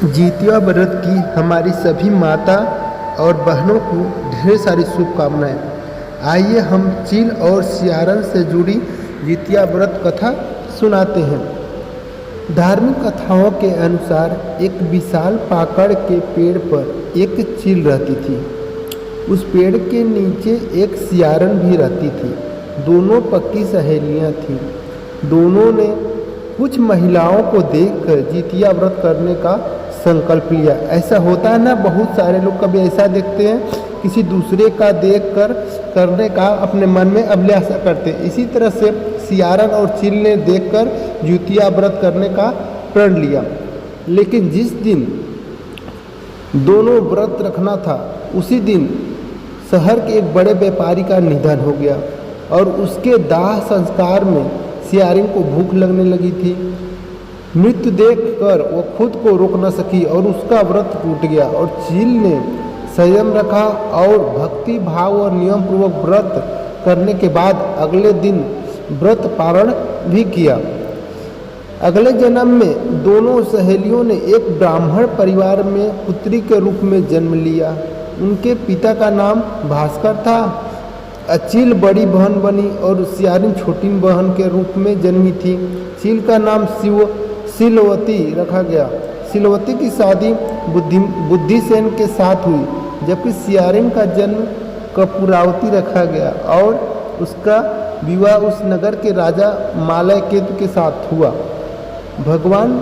जितिया व्रत की हमारी सभी माता और बहनों को ढेर सारी शुभकामनाएं। आइए हम चील और सियारन से जुड़ी जितिया व्रत कथा सुनाते हैं। धार्मिक कथाओं के अनुसार एक विशाल पाकड़ के पेड़ पर एक चील रहती थी। उस पेड़ के नीचे एक सियारन भी रहती थी। दोनों पक्की सहेलियां थीं। दोनों ने कुछ महिलाओं को देखकर जितिया व्रत करने का संकल्प लिया। ऐसा होता है ना, बहुत सारे लोग कभी ऐसा देखते हैं किसी दूसरे का देखकर करने का अपने मन में अभिलाषा करते हैं। इसी तरह से सियारन और चील ने देखकर जितिया व्रत करने का प्रण लिया। लेकिन जिस दिन दोनों व्रत रखना था उसी दिन शहर के एक बड़े व्यापारी का निधन हो गया और उसके दाह संस्कार में सियारिन को भूख लगने लगी थी। मृत्यु देखकर वो खुद को रोक न सकी और उसका व्रत टूट गया। और चील ने संयम रखा और भक्ति भाव और नियम पूर्वक व्रत करने के बाद अगले दिन व्रत पारण भी किया। अगले जन्म में दोनों सहेलियों ने एक ब्राह्मण परिवार में पुत्री के रूप में जन्म लिया। उनके पिता का नाम भास्कर था। चील बड़ी बहन बनी और सियारिन छोटी बहन के रूप में जन्मी थी। चील का नाम सिलवती रखा गया। सिलवती की शादी बुद्धिसेन के साथ हुई, जबकि सियारिन का जन्म कपूरावती रखा गया और उसका विवाह उस नगर के राजा मालयकेतु के साथ हुआ। भगवान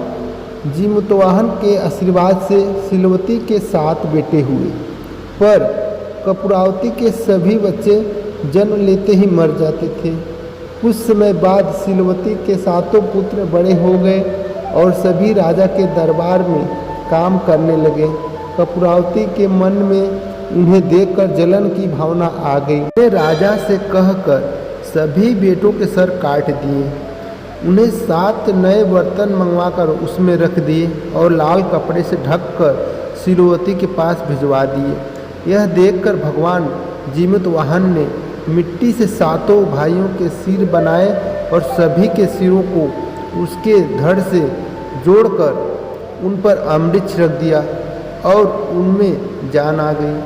जीमूतवाहन के आशीर्वाद से सिलवती के 7 बेटे हुए, पर कपूरावती के सभी बच्चे जन्म लेते ही मर जाते थे। कुछ समय बाद सिलवती के 7 पुत्र बड़े हो गए और सभी राजा के दरबार में काम करने लगे। कपूरावती के मन में उन्हें देखकर जलन की भावना आ गई। उन्हें राजा से कहकर सभी बेटों के सर काट दिए। उन्हें 7 नए बर्तन मंगवाकर उसमें रख दिए और लाल कपड़े से ढककर सिलवती के पास भिजवा दिए। यह देखकर भगवान जीमूतवाहन ने मिट्टी से 7 भाइयों के सिर बनाए और सभी के सिरों को उसके धड़ से जोड़कर उन पर अमृत छिड़क दिया और उनमें जान आ गई।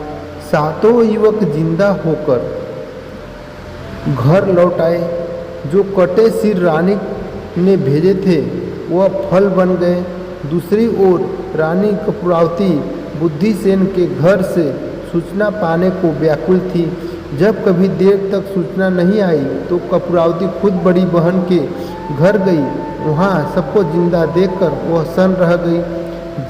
7 युवक जिंदा होकर घर लौट आए। जो कटे सिर रानी ने भेजे थे वह फल बन गए। दूसरी ओर रानी कपूरावती बुद्धिसेन के घर से सूचना पाने को व्याकुल थी। जब कभी देर तक सूचना नहीं आई तो कपूरावती खुद बड़ी बहन के घर गई। वहाँ सबको जिंदा देखकर वह सन्न रह गई।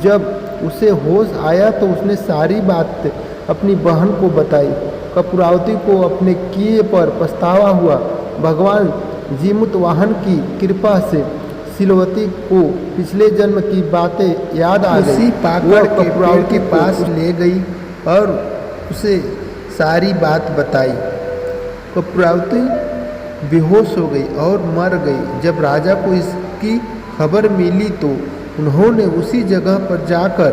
जब उसे होश आया तो उसने सारी बात अपनी बहन को बताई। कपूरावती को अपने किए पर पछतावा हुआ। भगवान जीमूतवाहन की कृपा से सिलवती को पिछले जन्म की बातें याद आ गई। उसी पाकड़ के पेड़ के पास ले गई और उसे सारी बात बताई। कपूरावती बेहोश हो गई और मर गई। जब राजा को इसकी खबर मिली तो उन्होंने उसी जगह पर जाकर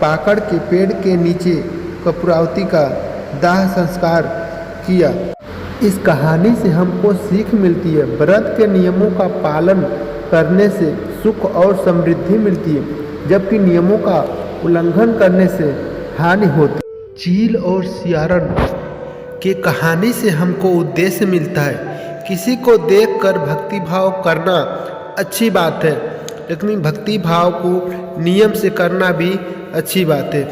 पाकड़ के पेड़ के नीचे कपूरावती का दाह संस्कार किया। इस कहानी से हमको सीख मिलती है, व्रत के नियमों का पालन करने से सुख और समृद्धि मिलती है, जबकि नियमों का उल्लंघन करने से हानि होती है। चील और सियारन के कहानी से हमको उद्देश्य मिलता है। किसी को देखकर भक्ति भाव करना अच्छी बात है, लेकिन भक्ति भाव को नियम से करना भी अच्छी बात है।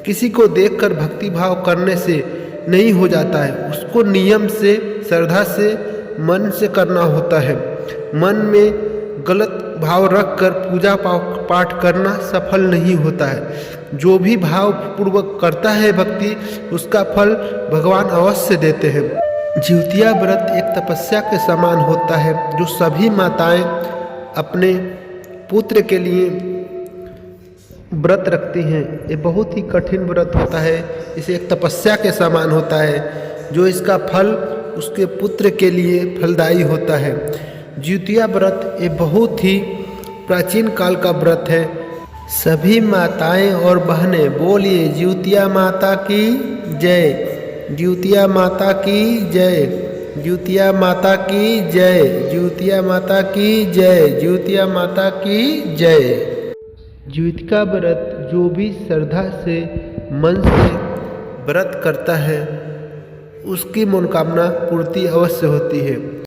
किसी को देखकर भक्ति भाव करने से नहीं हो जाता है, उसको नियम से, श्रद्धा से, मन से करना होता है। मन में गलत भाव रखकर पूजा पाठ करना सफल नहीं होता है। जो भी भाव पूर्वक करता है भक्ति, उसका फल भगवान अवश्य देते हैं। जितिया व्रत एक तपस्या के समान होता है जो सभी माताएं अपने पुत्र के लिए व्रत रखती हैं। ये बहुत ही कठिन व्रत होता है। इसे एक तपस्या के समान होता है जो इसका फल उसके पुत्र के लिए फलदायी होता है। जितिया व्रत ये बहुत ही प्राचीन काल का व्रत है। सभी माताएं और बहनें बोलिए जितिया माता की जय, जितिया माता की जय, जितिया माता की जय, जितिया माता की जय, जितिया माता की जय। ज्योतिका व्रत जो भी श्रद्धा से मन से व्रत करता है उसकी मनोकामना पूर्ति अवश्य होती है।